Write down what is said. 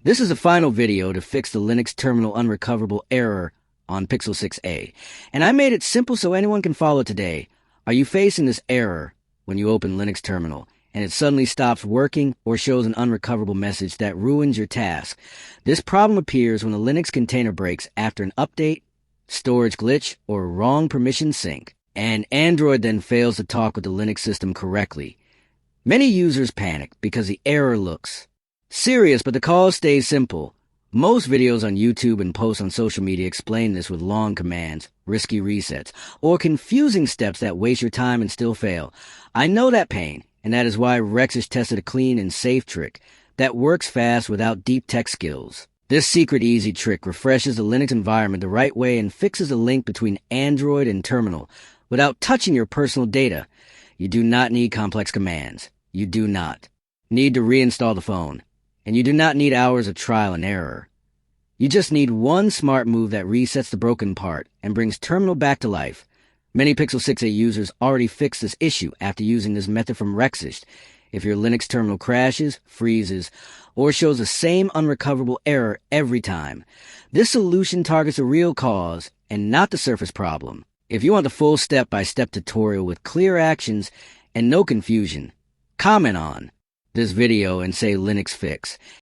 This is a final video to fix the Linux terminal unrecoverable error on Pixel 6a, and I made it simple so anyone can follow today. Are you facing this error when you open Linux terminal and it suddenly stops working or shows an unrecoverable message that ruins your task? This problem appears when a Linux container breaks after an update, storage glitch, or a wrong permission sync, and Android then fails to talk with the Linux system correctly. Many users panic because the error looks serious, but the cause stays simple. Most videos on YouTube and posts on social media explain this with long commands, risky resets, or confusing steps that waste your time and still fail. I know that pain, and that is why Rex has tested a clean and safe trick that works fast without deep tech skills. This secret easy trick refreshes the Linux environment the right way and fixes the link between Android and terminal without touching your personal data. You do not need complex commands. You do not need to reinstall the phone. And you do not need hours of trial and error. You just need one smart move that resets the broken part and brings terminal back to life. Many Pixel 6a users already fixed this issue after using this method from Rexist. If your Linux terminal crashes, freezes, or shows the same unrecoverable error every time, this solution targets the real cause and not the surface problem. If you want the full step-by-step tutorial with clear actions and no confusion, comment on this video and say Linux fix,